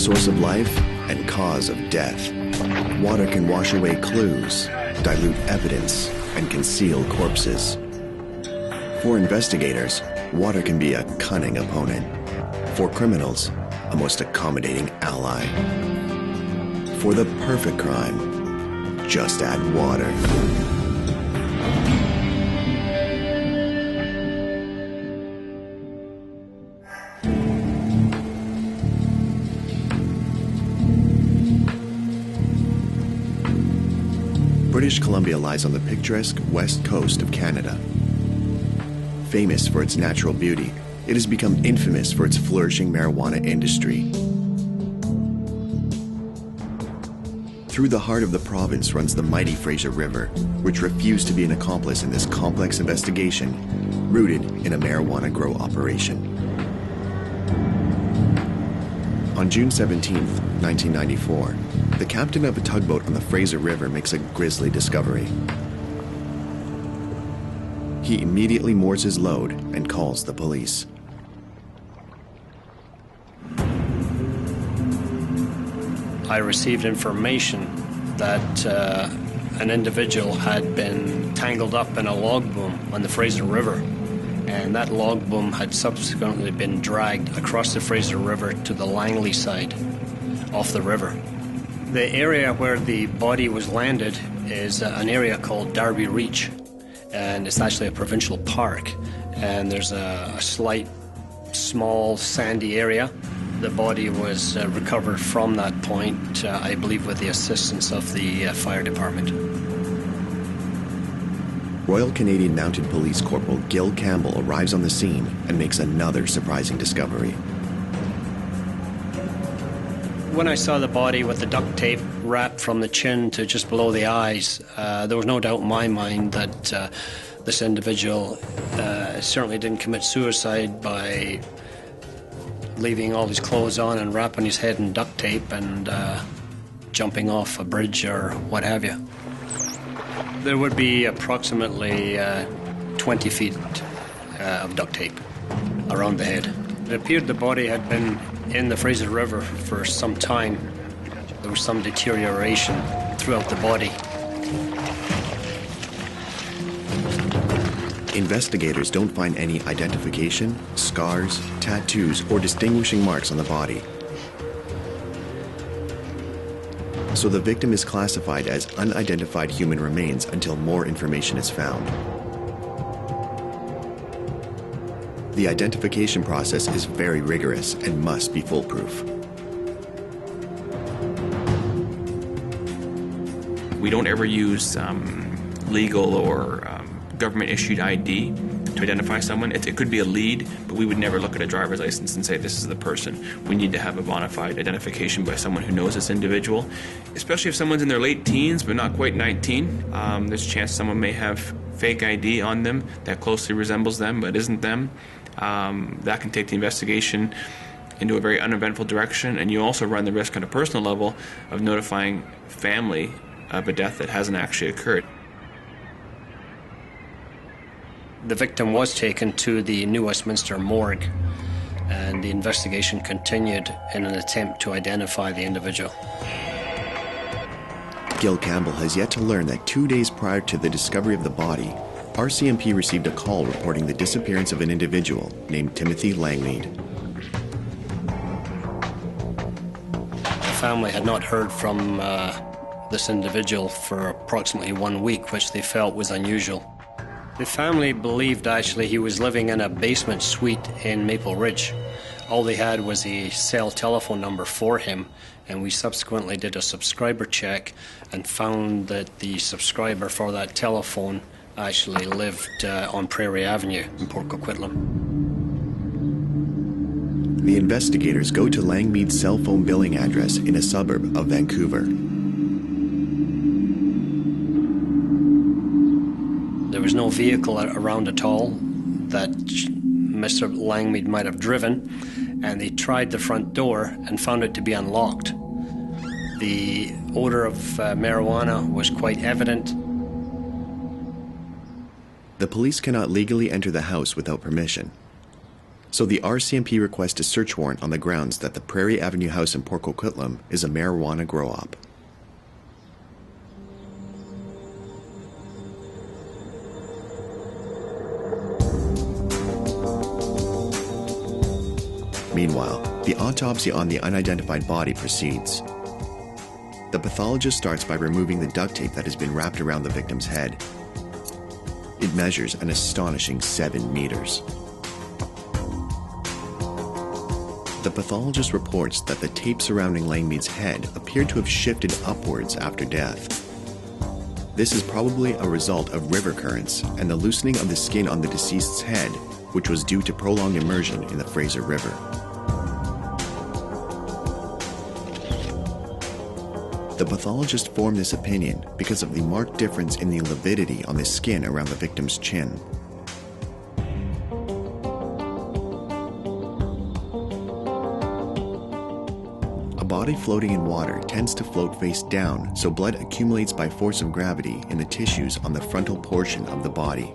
source of life and cause of death. Water can wash away clues, dilute evidence, and conceal corpses. For investigators, water can be a cunning opponent. For criminals, a most accommodating ally. For the perfect crime, just add water. British Columbia lies on the picturesque west coast of Canada. Famous for its natural beauty, it has become infamous for its flourishing marijuana industry. Through the heart of the province runs the mighty Fraser River, which refused to be an accomplice in this complex investigation, rooted in a marijuana grow operation. On June 17, 1994, the captain of a tugboat on the Fraser River makes a grisly discovery. He immediately moors his load and calls the police. I received information that an individual had been tangled up in a log boom on the Fraser River, and that log boom had subsequently been dragged across the Fraser River to the Langley side off the river. The area where the body was landed is an area called Darby Reach, and it's actually a provincial park, and there's a slight, small, sandy area. The body was recovered from that point, I believe with the assistance of the fire department. Royal Canadian Mounted Police Corporal Gil Campbell arrives on the scene and makes another surprising discovery. When I saw the body with the duct tape wrapped from the chin to just below the eyes, there was no doubt in my mind that this individual certainly didn't commit suicide by leaving all his clothes on and wrapping his head in duct tape and jumping off a bridge or what have you. There would be approximately 20 feet of duct tape around the head. It appeared the body had been in the Fraser River for some time. There was some deterioration throughout the body. Investigators don't find any identification, scars, tattoos, or distinguishing marks on the body. So the victim is classified as unidentified human remains until more information is found. The identification process is very rigorous and must be foolproof. We don't ever use legal or government-issued ID to identify someone. It could be a lead, but we would never look at a driver's license and say this is the person. We need to have a bona fide identification by someone who knows this individual, especially if someone's in their late teens but not quite 19. There's a chance someone may have fake ID on them that closely resembles them but isn't them. That can take the investigation into a very uneventful direction, and you also run the risk on a personal level of notifying family of a death that hasn't actually occurred. The victim was taken to the New Westminster morgue, and the investigation continued in an attempt to identify the individual. Gil Campbell has yet to learn that 2 days prior to the discovery of the body, RCMP received a call reporting the disappearance of an individual named Timothy Langmead. The family had not heard from this individual for approximately 1 week, which they felt was unusual. The family believed actually he was living in a basement suite in Maple Ridge. All they had was a cell telephone number for him, and we subsequently did a subscriber check and found that the subscriber for that telephone actually lived on Prairie Avenue in Port Coquitlam. The investigators go to Langmead's cell phone billing address in a suburb of Vancouver. There was no vehicle around at all that Mr. Langmead might have driven, and they tried the front door and found it to be unlocked. The odor of marijuana was quite evident. The police cannot legally enter the house without permission. So the RCMP requests a search warrant on the grounds that the Prairie Avenue house in Port Coquitlam is a marijuana grow-op. Meanwhile, the autopsy on the unidentified body proceeds. The pathologist starts by removing the duct tape that has been wrapped around the victim's head. It measures an astonishing 7 meters. The pathologist reports that the tape surrounding Langmead's head appeared to have shifted upwards after death. This is probably a result of river currents and the loosening of the skin on the deceased's head, which was due to prolonged immersion in the Fraser River. The pathologist formed this opinion because of the marked difference in the lividity on the skin around the victim's chin. A body floating in water tends to float face down, so blood accumulates by force of gravity in the tissues on the frontal portion of the body.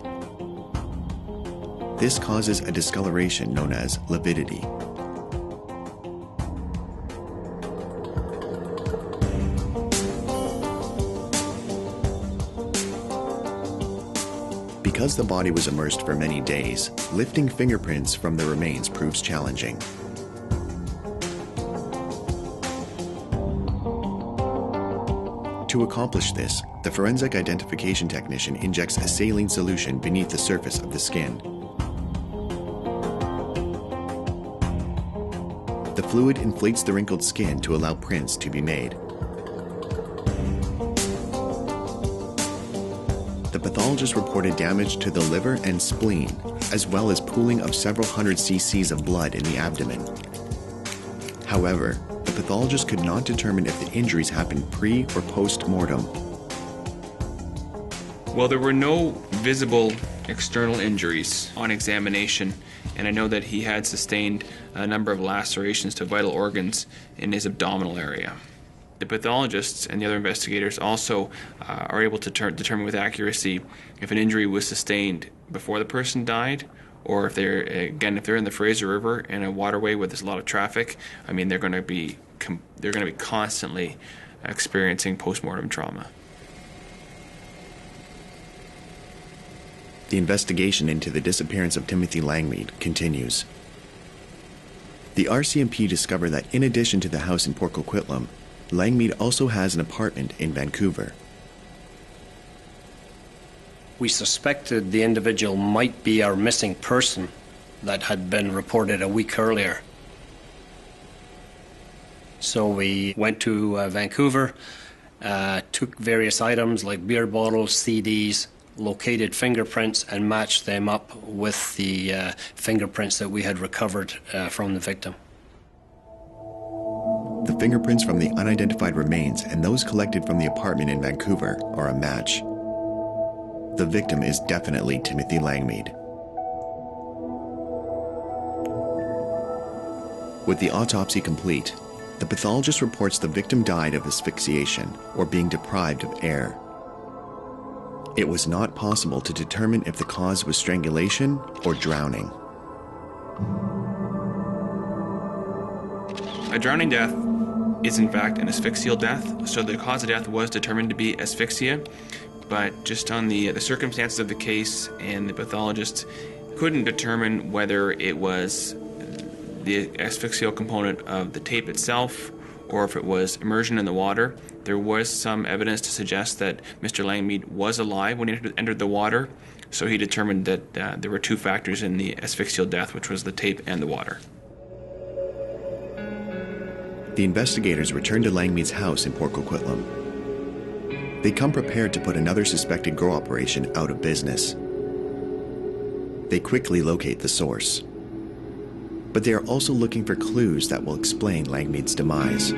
This causes a discoloration known as lividity. Because the body was immersed for many days, lifting fingerprints from the remains proves challenging. To accomplish this, the forensic identification technician injects a saline solution beneath the surface of the skin. The fluid inflates the wrinkled skin to allow prints to be made. The pathologist reported damage to the liver and spleen, as well as pooling of several hundred cc's of blood in the abdomen. However, the pathologist could not determine if the injuries happened pre or post-mortem. Well, there were no visible external injuries on examination, and I know that he had sustained a number of lacerations to vital organs in his abdominal area. The pathologists and the other investigators also are able to determine with accuracy if an injury was sustained before the person died, or if they're in the Fraser River in a waterway where there's a lot of traffic. I mean, they're going to be constantly experiencing postmortem trauma. The investigation into the disappearance of Timothy Langmead continues. The RCMP discovered that in addition to the house in Port Coquitlam, Langmead also has an apartment in Vancouver. We suspected the individual might be our missing person that had been reported a week earlier. So we went to Vancouver, took various items like beer bottles, CDs, located fingerprints and matched them up with the fingerprints that we had recovered from the victim. The fingerprints from the unidentified remains and those collected from the apartment in Vancouver are a match. The victim is definitely Timothy Langmead. With the autopsy complete, the pathologist reports the victim died of asphyxiation or being deprived of air. It was not possible to determine if the cause was strangulation or drowning. A drowning death is in fact an asphyxial death, so the cause of death was determined to be asphyxia, but just on the circumstances of the case, and the pathologist couldn't determine whether it was the asphyxial component of the tape itself or if it was immersion in the water. There was some evidence to suggest that Mr. Langmead was alive when he entered the water, so he determined that there were two factors in the asphyxial death, which was the tape and the water. The investigators return to Langmead's house in Port Coquitlam. They come prepared to put another suspected grow operation out of business. They quickly locate the source. But they are also looking for clues that will explain Langmead's demise.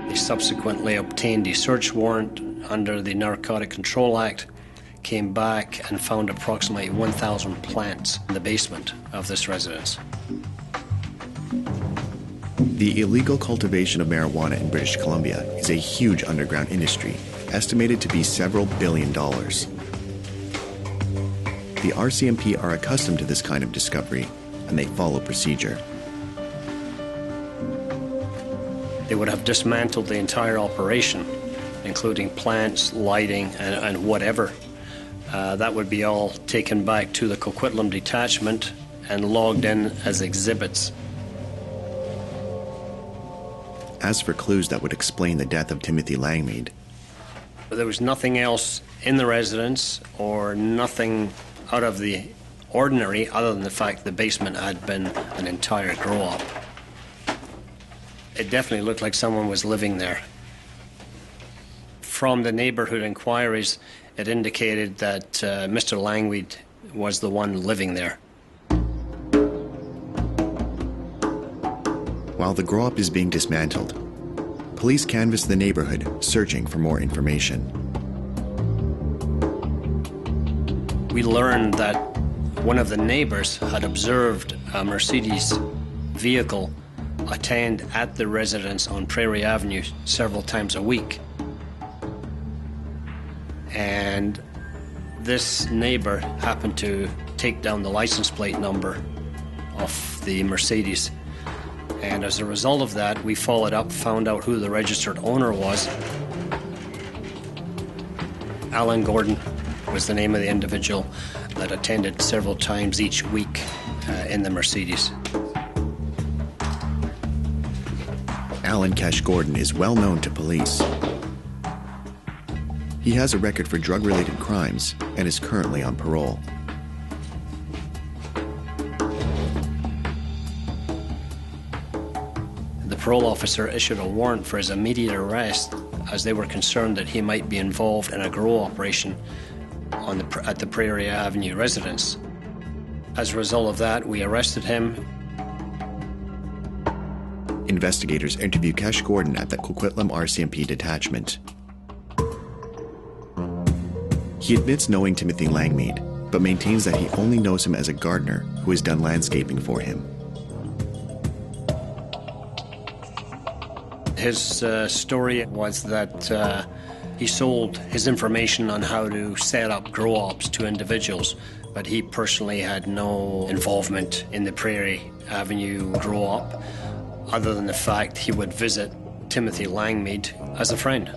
They subsequently obtained a search warrant under the Narcotic Control Act, came back and found approximately 1,000 plants in the basement of this residence. The illegal cultivation of marijuana in British Columbia is a huge underground industry, estimated to be several $billions. The RCMP are accustomed to this kind of discovery, and they follow procedure. They would have dismantled the entire operation, including plants, lighting, and whatever. That would be all taken back to the Coquitlam detachment and logged in as exhibits. As for clues that would explain the death of Timothy Langmead, There was nothing else in the residence or nothing out of the ordinary other than the fact the basement had been an entire grow-up. It definitely looked like someone was living there. From the neighborhood inquiries, it indicated that Mr. Langmead was the one living there. while the grow-up is being dismantled, police canvass the neighborhood, searching for more information. We learned that one of the neighbors had observed a Mercedes vehicle attend at the residence on Prairie Avenue several times a week. And this neighbor happened to take down the license plate number of the Mercedes. And as a result of that, we followed up, found out who the registered owner was. Alan Gordon was the name of the individual that attended several times each week in the Mercedes. Alan Cash Gordon is well known to police. He has a record for drug-related crimes and is currently on parole. The parole officer issued a warrant for his immediate arrest as they were concerned that he might be involved in a grow operation at the Prairie Avenue residence. As a result of that, we arrested him. Investigators interview Cash Gordon at the Coquitlam RCMP detachment. He admits knowing Timothy Langmead, but maintains that he only knows him as a gardener who has done landscaping for him. His story was that he sold his information on how to set up grow-ops to individuals, but he personally had no involvement in the Prairie Avenue grow-op, other than the fact he would visit Timothy Langmead as a friend.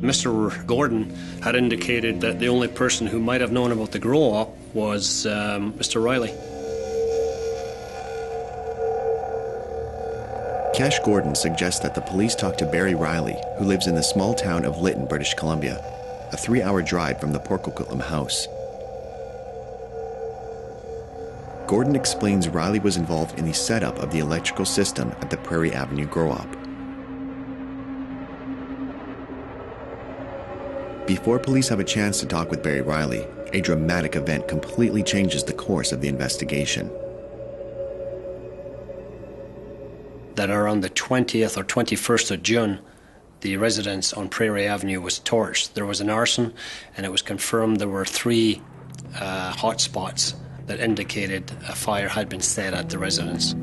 Mr. Gordon had indicated that the only person who might have known about the grow-op was Mr. Riley. Cash Gordon suggests that the police talk to Barry Riley, who lives in the small town of Lytton, British Columbia, a 3-hour drive from the Port Coquitlam house. Gordon explains Riley was involved in the setup of the electrical system at the Prairie Avenue grow-op. Before police have a chance to talk with Barry Riley, a dramatic event completely changes the course of the investigation. That around the 20th or 21st of June, the residence on Prairie Avenue was torched. There was an arson, and it was confirmed there were 3 hot spots that indicated a fire had been set at the residence.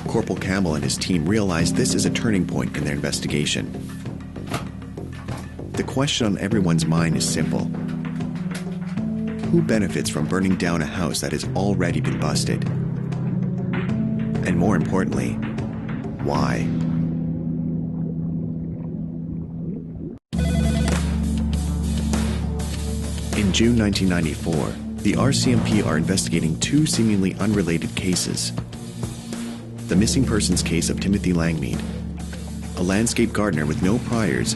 Corporal Campbell and his team realize this is a turning point in their investigation. The question on everyone's mind is simple. Who benefits from burning down a house that has already been busted? And more importantly, why? In June 1994, the RCMP are investigating 2 seemingly unrelated cases. The missing persons case of Timothy Langmead, a landscape gardener with no priors,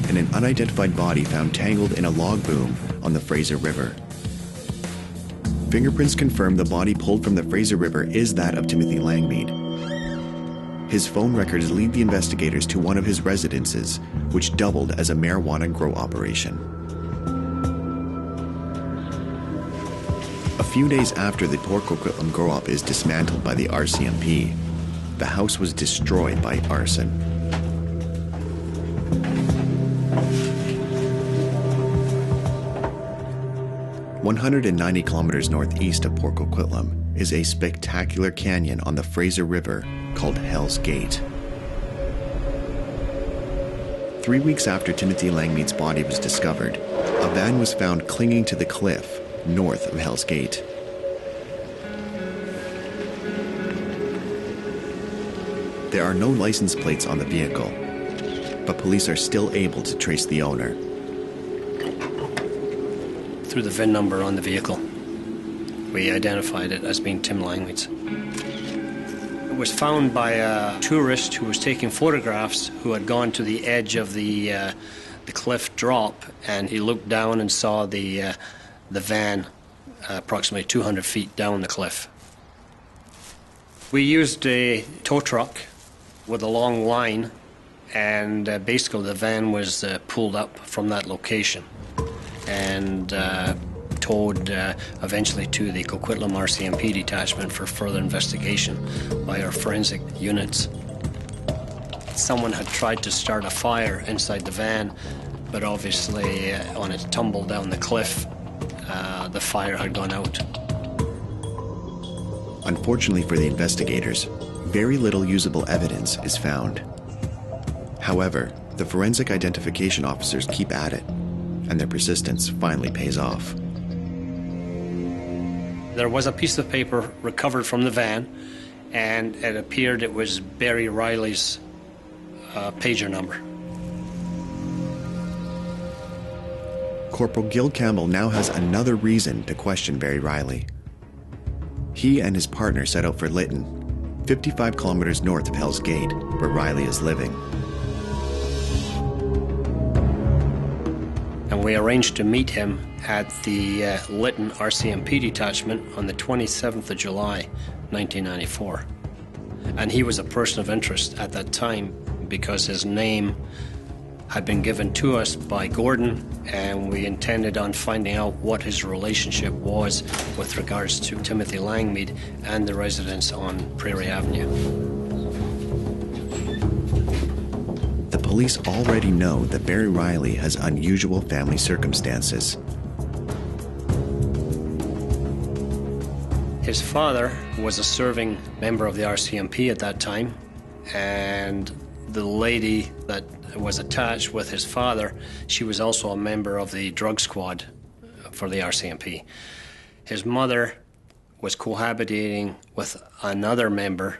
and an unidentified body found tangled in a log boom on the Fraser River. Fingerprints confirm the body pulled from the Fraser River is that of Timothy Langmead. His phone records lead the investigators to one of his residences, which doubled as a marijuana grow operation. A few days after the Port Coquitlam grow-op is dismantled by the RCMP, the house was destroyed by arson. "190 kilometers northeast of Port Coquitlam is a spectacular canyon on the Fraser River called Hell's Gate. 3 weeks after Timothy Langmead's body was discovered, a van was found clinging to the cliff north of Hell's Gate. There are no license plates on the vehicle, but police are still able to trace the owner. Through the VIN number on the vehicle, we identified it as being Tim Langmead's. It was found by a tourist who was taking photographs, who had gone to the edge of the cliff drop, and he looked down and saw the van approximately 200 feet down the cliff. We used a tow truck with a long line, and basically the van was pulled up from that location and towed eventually to the Coquitlam RCMP detachment for further investigation by our forensic units. Someone had tried to start a fire inside the van, but obviously on its tumble down the cliff, the fire had gone out. Unfortunately for the investigators, very little usable evidence is found. However, the forensic identification officers keep at it, and their persistence finally pays off. There was a piece of paper recovered from the van, and it appeared it was Barry Riley's pager number. Corporal Gil Campbell now has another reason to question Barry Riley. He and his partner set out for Lytton, 55 kilometers north of Hell's Gate, where Riley is living. And we arranged to meet him at the Lytton RCMP detachment on the 27th of July, 1994. And he was a person of interest at that time because his name had been given to us by Gordon, and we intended on finding out what his relationship was with regards to Timothy Langmead and the residents on Prairie Avenue. The police already know that Barry Riley has unusual family circumstances. His father was a serving member of the RCMP at that time, and the lady that was attached with his father, she was also a member of the drug squad for the RCMP. His mother was cohabitating with another member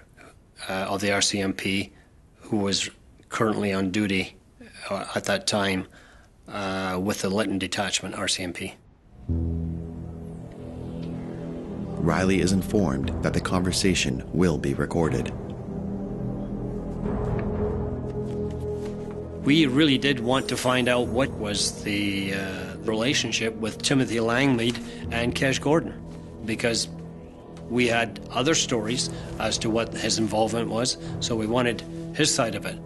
of the RCMP who was currently on duty at that time with the Lytton Detachment RCMP. Riley is informed that the conversation will be recorded. We really did want to find out what was the relationship with Timothy Langmead and Kesh Gordon, because we had other stories as to what his involvement was, so we wanted his side of it,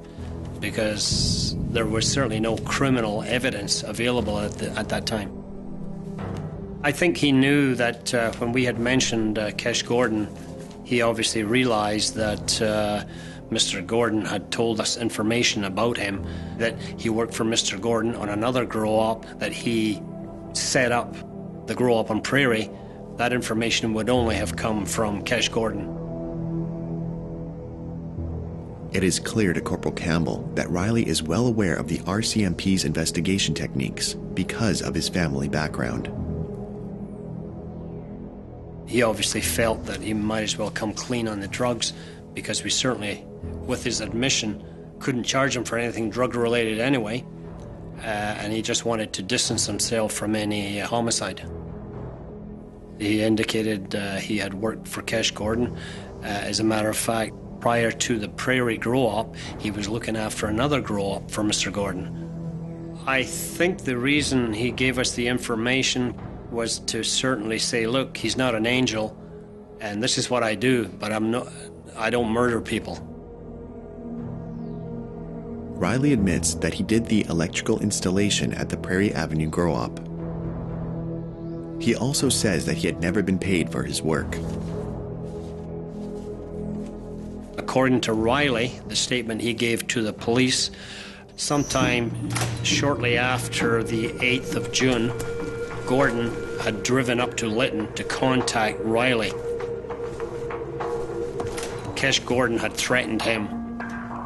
because there was certainly no criminal evidence available at that time. I think he knew that when we had mentioned Kesh Gordon, he obviously realized that Mr. Gordon had told us information about him, that he worked for Mr. Gordon on another grow-up, that he set up the grow-up on Prairie. That information would only have come from Kesh Gordon. It is clear to Corporal Campbell that Riley is well aware of the RCMP's investigation techniques because of his family background. He obviously felt that he might as well come clean on the drugs, because we certainly, with his admission, couldn't charge him for anything drug-related anyway, and he just wanted to distance himself from any homicide. He indicated he had worked for Kesh Gordon. As a matter of fact, prior to the Prairie grow-up, he was looking after another grow-up for Mr. Gordon. I think the reason he gave us the information was to certainly say, look, he's not an angel, and this is what I do, but I don't murder people. Riley admits that he did the electrical installation at the Prairie Avenue grow-up. He also says that he had never been paid for his work. According to Riley, the statement he gave to the police, sometime shortly after the 8th of June, Gordon had driven up to Lytton to contact Riley. Kesh Gordon had threatened him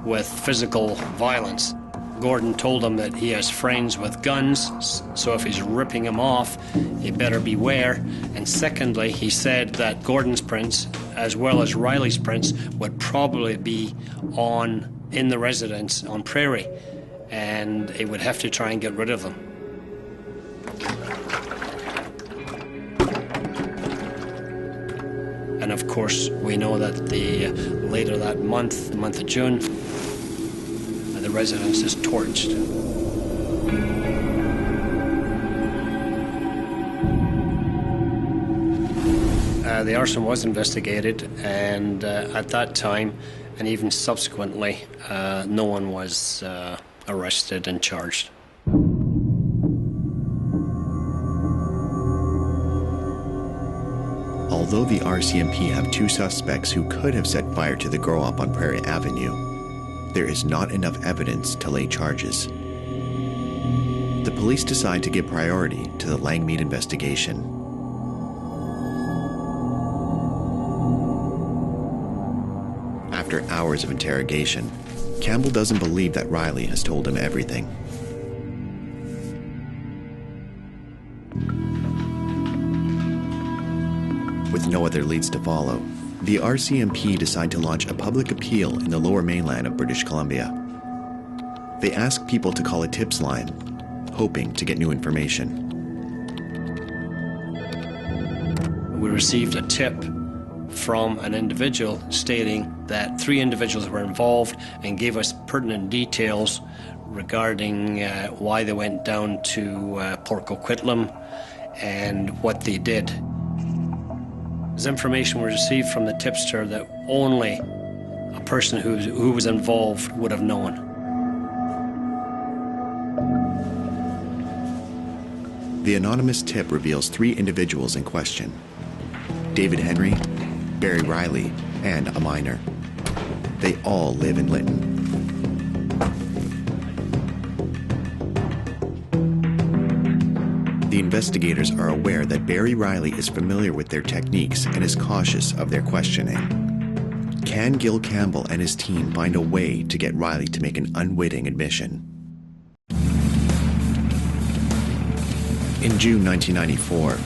with physical violence. Gordon told him that he has friends with guns, so if he's ripping him off, he better beware. And secondly, he said that Gordon's prints, as well as Riley's prints, would probably be in the residence on Prairie, and he would have to try and get rid of them. And of course, we know that later that month, the month of June, the residence is torched. The arson was investigated, and at that time, and even subsequently, no one was arrested and charged. Although the RCMP have 2 suspects who could have set fire to the grow-op on Prairie Avenue, there is not enough evidence to lay charges. The police decide to give priority to the Langmead investigation. After hours of interrogation, Campbell doesn't believe that Riley has told him everything. With no other leads to follow, the RCMP decide to launch a public appeal in the Lower Mainland of British Columbia. They ask people to call a tips line, hoping to get new information. We received a tip from an individual stating that 3 individuals were involved and gave us pertinent details regarding why they went down to Port Coquitlam and what they did. This information was received from the tipster that only a person who was involved would have known. The anonymous tip reveals 3 individuals in question: David Henry, Barry Riley, and a minor. They all live in Lytton. The investigators are aware that Barry Riley is familiar with their techniques and is cautious of their questioning. Can Gil Campbell and his team find a way to get Riley to make an unwitting admission? In June 1994,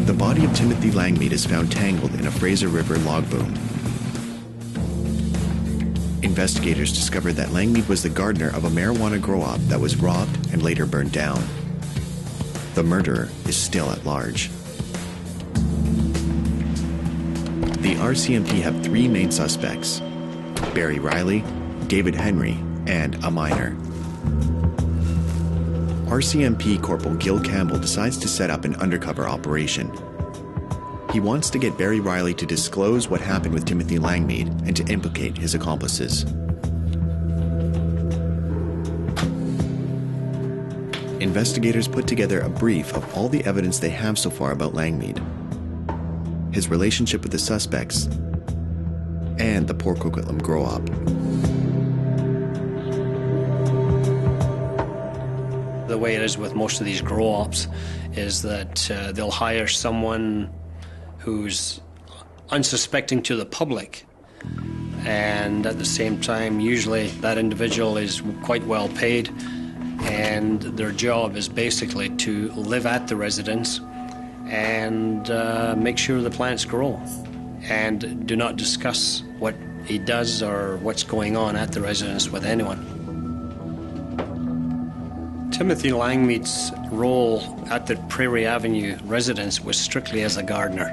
the body of Timothy Langmead is found tangled in a Fraser River log boom. Investigators discovered that Langmead was the gardener of a marijuana grow-op that was robbed and later burned down. The murderer is still at large. The RCMP have 3 main suspects: Barry Riley, David Henry, and a minor. RCMP Corporal Gil Campbell decides to set up an undercover operation. He wants to get Barry Riley to disclose what happened with Timothy Langmead and to implicate his accomplices. Investigators put together a brief of all the evidence they have so far about Langmead, his relationship with the suspects, and the Port Coquitlam grow-op. The way it is with most of these grow-ops is that they'll hire someone who's unsuspecting to the public, and at the same time, usually that individual is quite well paid, and their job is basically to live at the residence and make sure the plants grow, and do not discuss what he does or what's going on at the residence with anyone. Timothy Langmead's role at the Prairie Avenue residence was strictly as a gardener.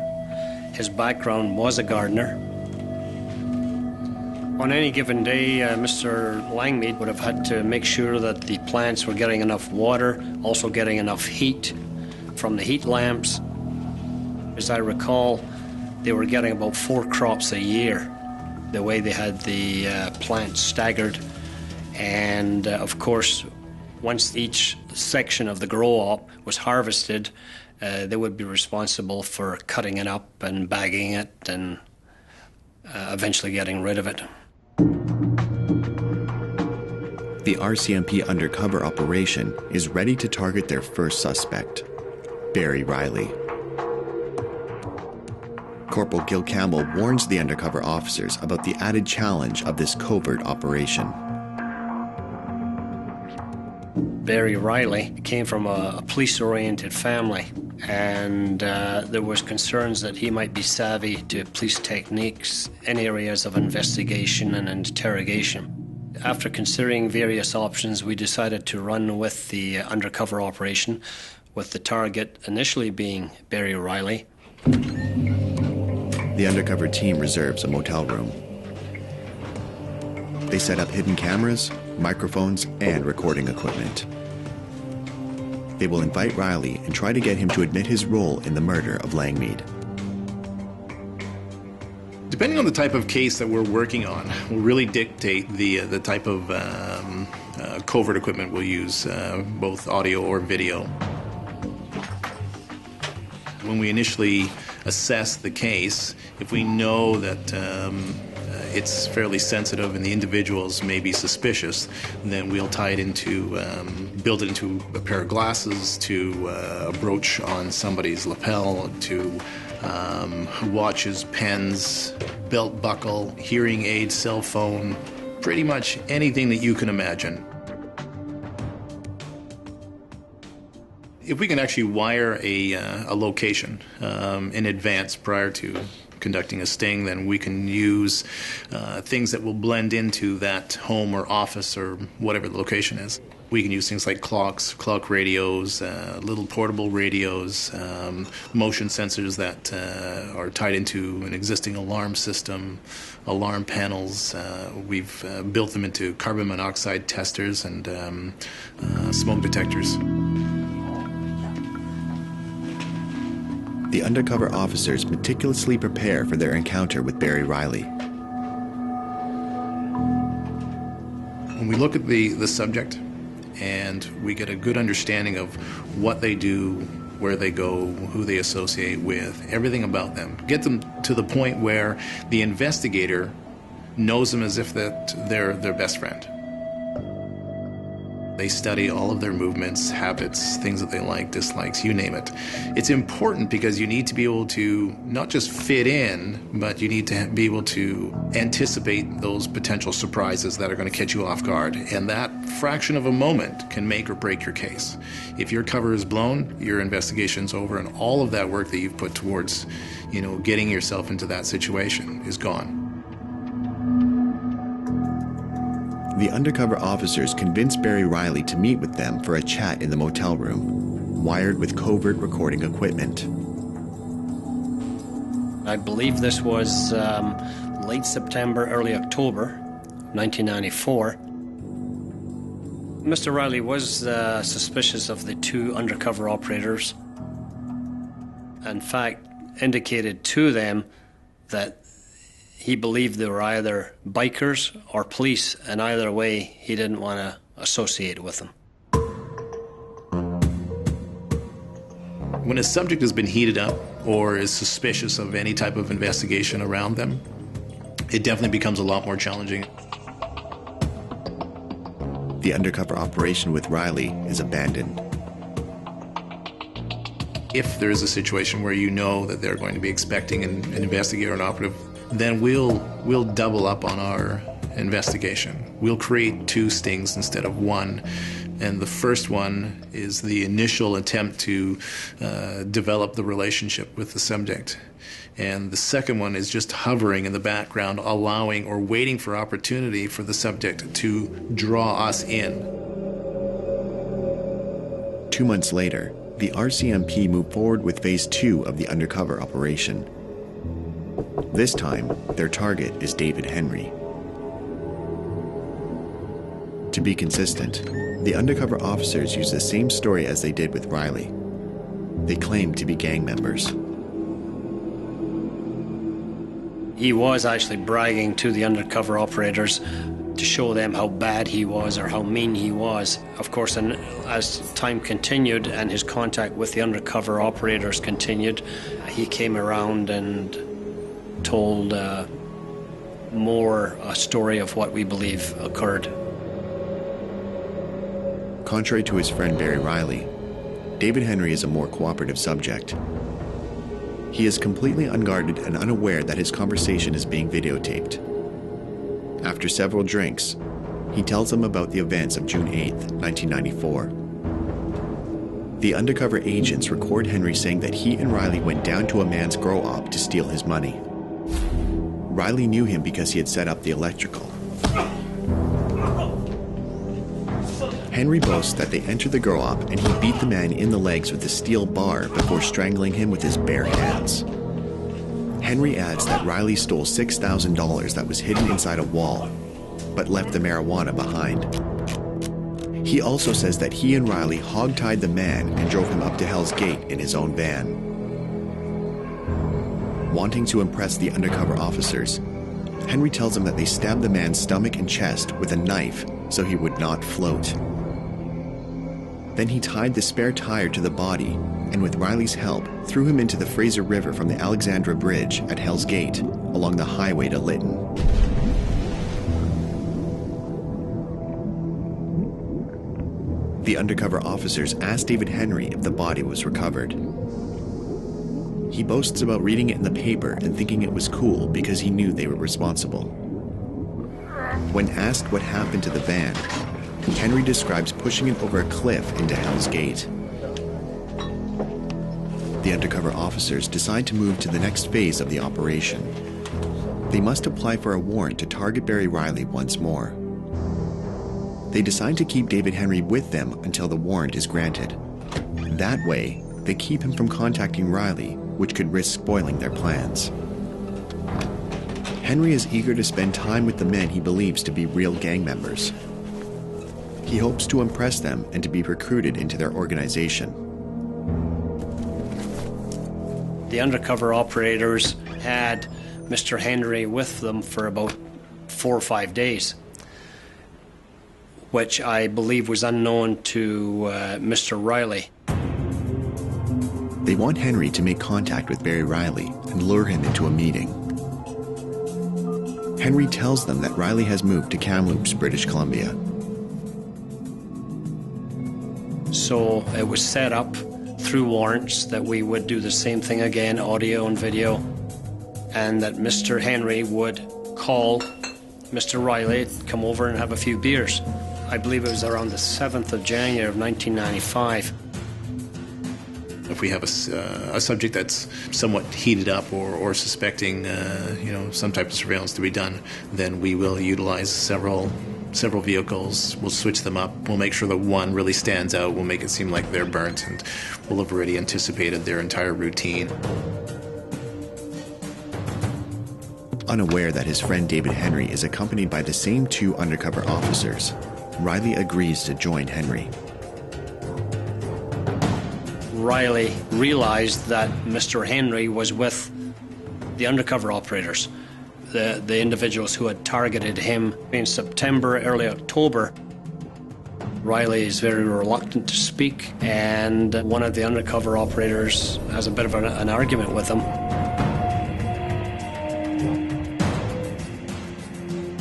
His background was a gardener. On any given day, Mr. Langmead would have had to make sure that the plants were getting enough water, also getting enough heat from the heat lamps. As I recall, they were getting about 4 crops a year, the way they had the plants staggered. And of course, once each section of the grow-op was harvested, they would be responsible for cutting it up and bagging it and eventually getting rid of it. The RCMP undercover operation is ready to target their first suspect, Barry Riley. Corporal Gil Campbell warns the undercover officers about the added challenge of this covert operation. Barry Riley came from a police-oriented family, and there was concerns that he might be savvy to police techniques in areas of investigation and interrogation. After considering various options, we decided to run with the undercover operation, with the target initially being Barry Riley. The undercover team reserves a motel room. They set up hidden cameras, microphones, and recording equipment. They will invite Riley and try to get him to admit his role in the murder of Langmead. Depending on the type of case that we're working on, will really dictate the type of covert equipment we'll use, both audio or video. When we initially assess the case, if we know that it's fairly sensitive and the individuals may be suspicious, then we'll tie it into, build it into a pair of glasses, to a brooch on somebody's lapel, to watches, pens, belt buckle, hearing aid, cell phone, pretty much anything that you can imagine. If we can actually wire a location in advance prior to conducting a sting, then we can use things that will blend into that home or office or whatever the location is. We can use things like clocks, clock radios, little portable radios, motion sensors that are tied into an existing alarm system, alarm panels. We've built them into carbon monoxide testers and smoke detectors. The undercover officers meticulously prepare for their encounter with Barry Riley. When we look at the subject and we get a good understanding of what they do, where they go, who they associate with, everything about them, get them to the point where the investigator knows them as if that they're their best friend. They study all of their movements, habits, things that they like, dislikes, you name it. It's important because you need to be able to not just fit in, but you need to be able to anticipate those potential surprises that are going to catch you off guard. And that fraction of a moment can make or break your case. If your cover is blown, your investigation's over, and all of that work that you've put towards, getting yourself into that situation is gone. The undercover officers convince Barry Riley to meet with them for a chat in the motel room, wired with covert recording equipment. I believe this was late September, early October, 1994. Mr. Riley was suspicious of the two undercover operators. In fact, indicated to them that he believed they were either bikers or police, and either way, he didn't want to associate with them. When a subject has been heated up or is suspicious of any type of investigation around them, it definitely becomes a lot more challenging. The undercover operation with Riley is abandoned. If there is a situation where you know that they're going to be expecting an investigator, an operative, then we'll double up on our investigation. We'll create two stings instead of one. And the first one is the initial attempt to develop the relationship with the subject. And the second one is just hovering in the background, allowing or waiting for opportunity for the subject to draw us in. 2 months later, the RCMP moved forward with Phase 2 of the undercover operation. This time, their target is David Henry. To be consistent, the undercover officers use the same story as they did with Riley. They claim to be gang members. He was actually bragging to the undercover operators to show them how bad he was or how mean he was. Of course, and as time continued and his contact with the undercover operators continued, he came around and told more a story of what we believe occurred. Contrary to his friend Barry Riley, David Henry is a more cooperative subject. He is completely unguarded and unaware that his conversation is being videotaped. After several drinks, he tells them about the events of June 8, 1994. The undercover agents record Henry saying that he and Riley went down to a man's grow-op to steal his money. Riley knew him because he had set up the electrical. Henry boasts that they entered the grow-op and he beat the man in the legs with a steel bar before strangling him with his bare hands. Henry adds that Riley stole $6,000 that was hidden inside a wall, but left the marijuana behind. He also says that he and Riley hog-tied the man and drove him up to Hell's Gate in his own van. Wanting to impress the undercover officers, Henry tells them that they stabbed the man's stomach and chest with a knife so he would not float. Then he tied the spare tire to the body and, with Riley's help, threw him into the Fraser River from the Alexandra Bridge at Hell's Gate along the highway to Lytton. The undercover officers asked David Henry if the body was recovered. He boasts about reading it in the paper and thinking it was cool because he knew they were responsible. When asked what happened to the van, Henry describes pushing it over a cliff into Hell's Gate. The undercover officers decide to move to the next phase of the operation. They must apply for a warrant to target Barry Riley once more. They decide to keep David Henry with them until the warrant is granted. That way, they keep him from contacting Riley, which could risk spoiling their plans. Henry is eager to spend time with the men he believes to be real gang members. He hopes to impress them and to be recruited into their organization. The undercover operators had Mr. Henry with them for about 4 or 5 days, which I believe was unknown to Mr. Riley. They want Henry to make contact with Barry Riley and lure him into a meeting. Henry tells them that Riley has moved to Kamloops, British Columbia. So it was set up through warrants that we would do the same thing again, audio and video, and that Mr. Henry would call Mr. Riley, come over and have a few beers. I believe it was around the 7th of January of 1995. If we have a subject that's somewhat heated up or suspecting, some type of surveillance to be done, then we will utilize several vehicles. We'll switch them up. We'll make sure that one really stands out. We'll make it seem like they're burnt, and we'll have already anticipated their entire routine. Unaware that his friend David Henry is accompanied by the same 2 undercover officers, Riley agrees to join Henry. Riley realized that Mr. Henry was with the undercover operators, the individuals who had targeted him in September, early October. Riley is very reluctant to speak, and one of the undercover operators has a bit of an argument with him.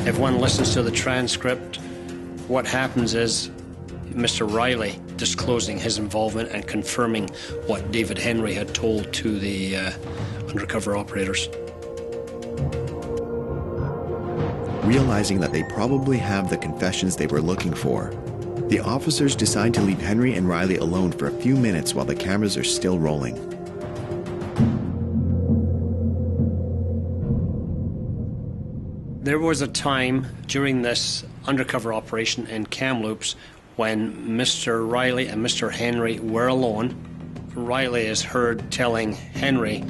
If one listens to the transcript, what happens is Mr. Riley disclosing his involvement and confirming what David Henry had told to the undercover operators. Realizing that they probably have the confessions they were looking for, the officers decide to leave Henry and Riley alone for a few minutes while the cameras are still rolling. There was a time during this undercover operation in Kamloops when Mr. Riley and Mr. Henry were alone. Riley is heard telling Henry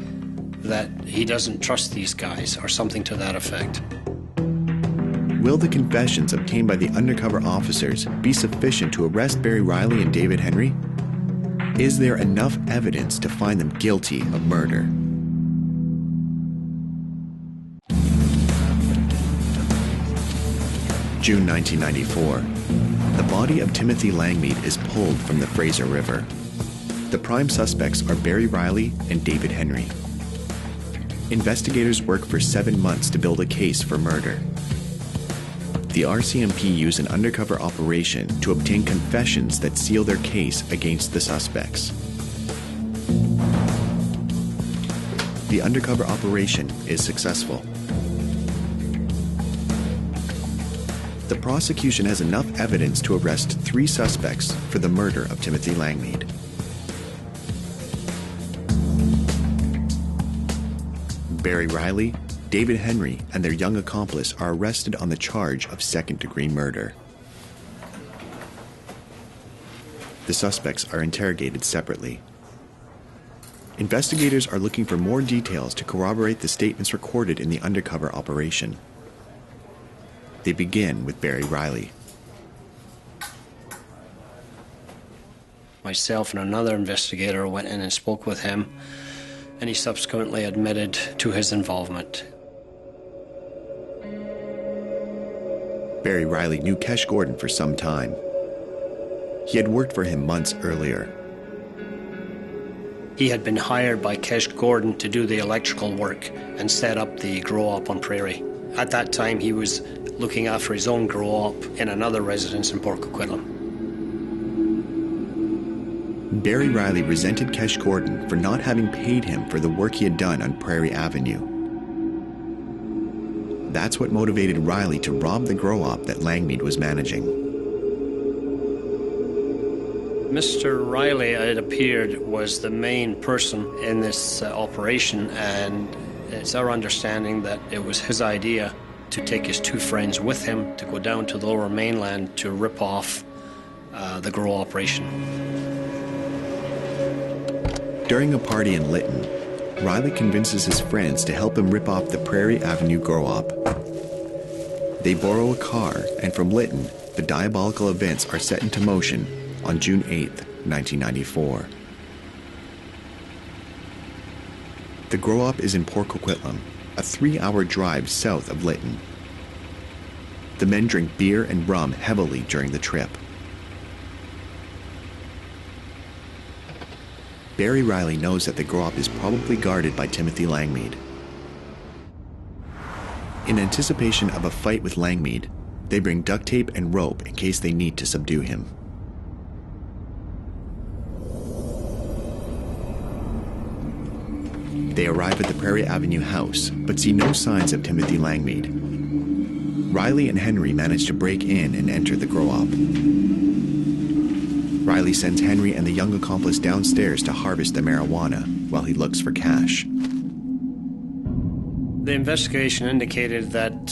that he doesn't trust these guys, or something to that effect. Will the confessions obtained by the undercover officers be sufficient to arrest Barry Riley and David Henry? Is there enough evidence to find them guilty of murder? June 1994. The body of Timothy Langmead is pulled from the Fraser River. The prime suspects are Barry Riley and David Henry. Investigators work for 7 months to build a case for murder. The RCMP use an undercover operation to obtain confessions that seal their case against the suspects. The undercover operation is successful. The prosecution has enough evidence to arrest 3 suspects for the murder of Timothy Langmead. Barry Riley, David Henry, and their young accomplice are arrested on the charge of second-degree murder. The suspects are interrogated separately. Investigators are looking for more details to corroborate the statements recorded in the undercover operation. They begin with Barry Riley. Myself and another investigator went in and spoke with him, and he subsequently admitted to his involvement. Barry Riley knew Kesh Gordon for some time. He had worked for him months earlier. He had been hired by Kesh Gordon to do the electrical work and set up the grow-op on Prairie. At that time, he was looking after his own grow-op in another residence in Port Coquitlam. Barry Riley resented Kesh Gordon for not having paid him for the work he had done on Prairie Avenue. That's what motivated Riley to rob the grow-op that Langmead was managing. Mr. Riley, it appeared, was the main person in this operation, and it's our understanding that it was his idea to take his 2 friends with him to go down to the Lower Mainland to rip off the grow operation. During a party in Lytton, Riley convinces his friends to help him rip off the Prairie Avenue grow-op. They borrow a car, and from Lytton, the diabolical events are set into motion on June 8, 1994. The grow-op is in Port Coquitlam, a 3-hour drive south of Lytton. The men drink beer and rum heavily during the trip. Barry Riley knows that the grow-op is probably guarded by Timothy Langmead. In anticipation of a fight with Langmead, they bring duct tape and rope in case they need to subdue him. They arrive at the Prairie Avenue house, but see no signs of Timothy Langmead. Riley and Henry manage to break in and enter the grow-op. Riley sends Henry and the young accomplice downstairs to harvest the marijuana while he looks for cash. The investigation indicated that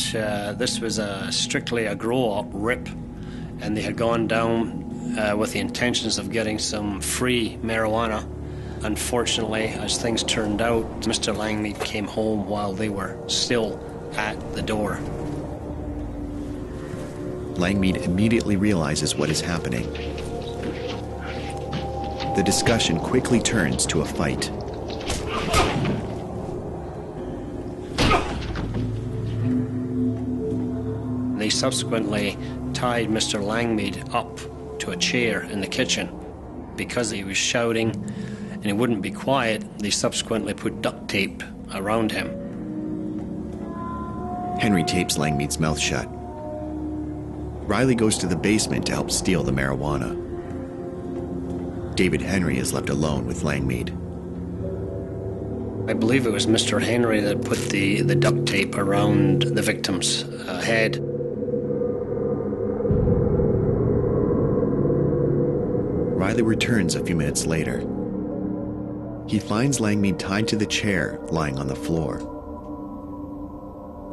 this was strictly a grow-op rip, and they had gone down with the intentions of getting some free marijuana. Unfortunately, as things turned out, Mr. Langmead came home while they were still at the door. Langmead immediately realizes what is happening. The discussion quickly turns to a fight. They subsequently tied Mr. Langmead up to a chair in the kitchen. Because he was shouting and he wouldn't be quiet, they subsequently put duct tape around him. Henry tapes Langmead's mouth shut. Riley goes to the basement to help steal the marijuana. David Henry is left alone with Langmead. I believe it was Mr. Henry that put the duct tape around the victim's head. Riley returns a few minutes later. He finds Langmead tied to the chair, lying on the floor.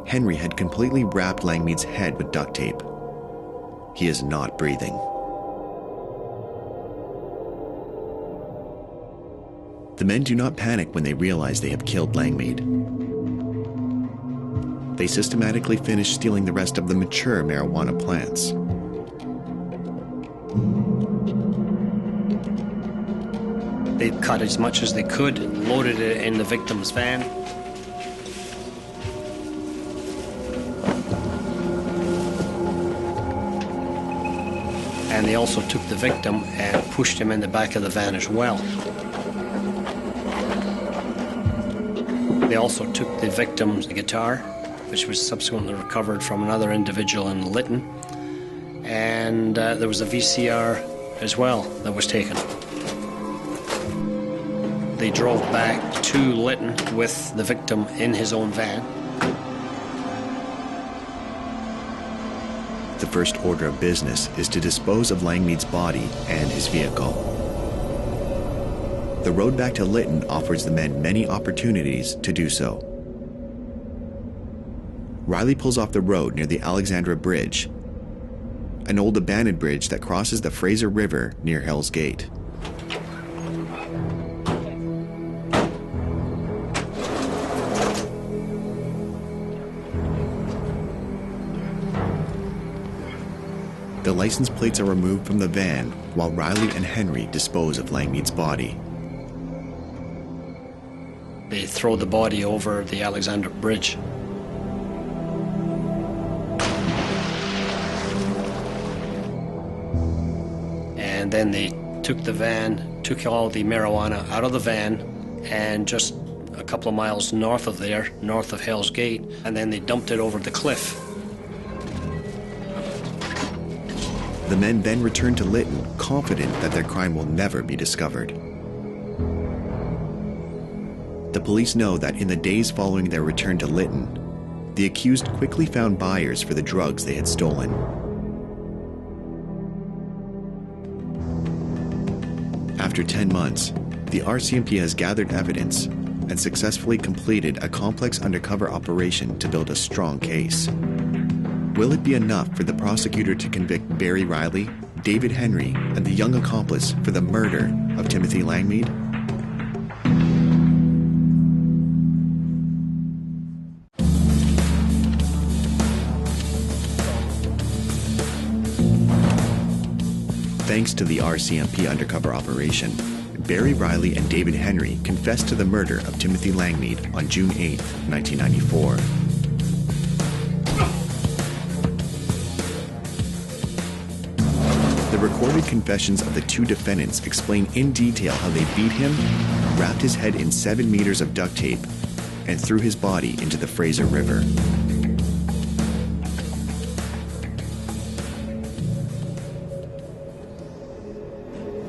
Henry had completely wrapped Langmead's head with duct tape. He is not breathing. The men do not panic when they realize they have killed Langmead. They systematically finish stealing the rest of the mature marijuana plants. They cut as much as they could, loaded it in the victim's van. And they also took the victim and pushed him in the back of the van as well. They also took the victim's guitar, which was subsequently recovered from another individual in Lytton. And there was a VCR as well that was taken. They drove back to Lytton with the victim in his own van. The first order of business is to dispose of Langmead's body and his vehicle. The road back to Lytton offers the men many opportunities to do so. Riley pulls off the road near the Alexandra Bridge, an old abandoned bridge that crosses the Fraser River near Hell's Gate. The license plates are removed from the van while Riley and Henry dispose of Langmead's body. They throw the body over the Alexandra Bridge. And then they took the van, took all the marijuana out of the van, and just a couple of miles north of there, north of Hell's Gate, and then they dumped it over the cliff. The men then return to Lytton, confident that their crime will never be discovered. The police know that in the days following their return to Lytton, the accused quickly found buyers for the drugs they had stolen. After 10 months, the RCMP has gathered evidence and successfully completed a complex undercover operation to build a strong case. Will it be enough for the prosecutor to convict Barry Riley, David Henry, and the young accomplice for the murder of Timothy Langmead? Thanks to the RCMP undercover operation, Barry Riley and David Henry confessed to the murder of Timothy Langmead on June 8, 1994. The recorded confessions of the two defendants explain in detail how they beat him, wrapped his head in 7 meters of duct tape, and threw his body into the Fraser River.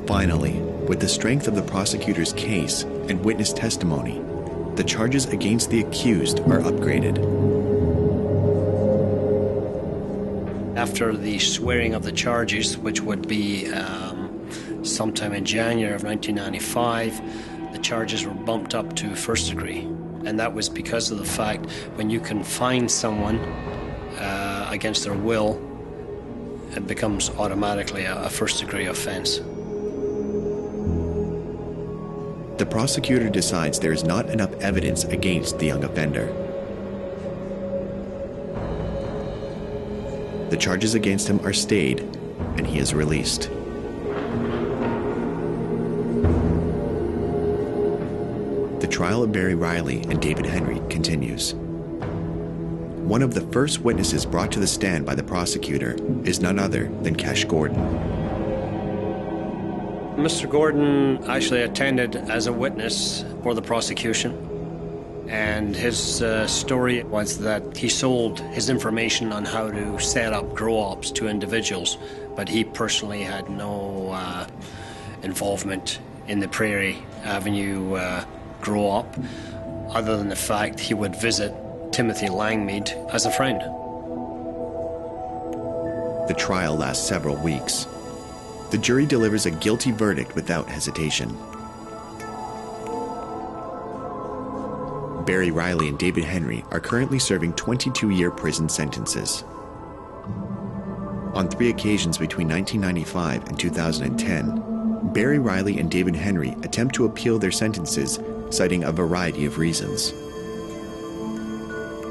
Finally, with the strength of the prosecutor's case and witness testimony, the charges against the accused are upgraded. After the swearing of the charges, which would be sometime in January of 1995, the charges were bumped up to first degree. And that was because of the fact when you confine someone against their will, it becomes automatically a first degree offense. The prosecutor decides there is not enough evidence against the young offender. The charges against him are stayed, and he is released. The trial of Barry Riley and David Henry continues. One of the first witnesses brought to the stand by the prosecutor is none other than Kesh Gordon. Mr. Gordon actually attended as a witness for the prosecution, and his story was that he sold his information on how to set up grow-ops to individuals, but he personally had no involvement in the Prairie Avenue grow-op, other than the fact he would visit Timothy Langmead as a friend. The trial lasts several weeks. The jury delivers a guilty verdict without hesitation. Barry Riley and David Henry are currently serving 22-year prison sentences. On 3 occasions between 1995 and 2010, Barry Riley and David Henry attempt to appeal their sentences, citing a variety of reasons.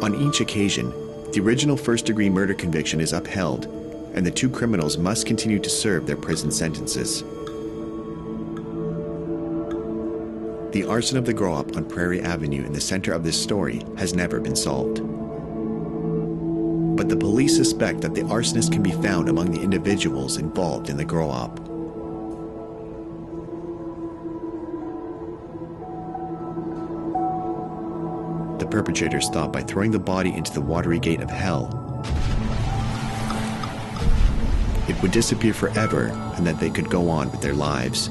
On each occasion, the original first-degree murder conviction is upheld, and the two criminals must continue to serve their prison sentences. The arson of the grow-op on Prairie Avenue in the center of this story has never been solved. But the police suspect that the arsonist can be found among the individuals involved in the grow-op. The perpetrators thought by throwing the body into the watery gate of hell, it would disappear forever and that they could go on with their lives.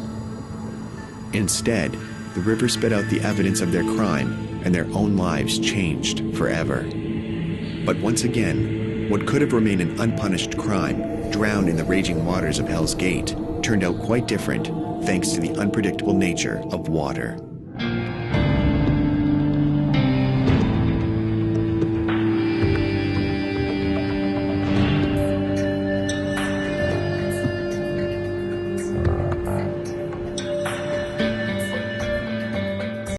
Instead, the river spit out the evidence of their crime and their own lives changed forever. But once again, What could have remained an unpunished crime, drowned in the raging waters of Hell's Gate, turned out quite different thanks to the unpredictable nature of water.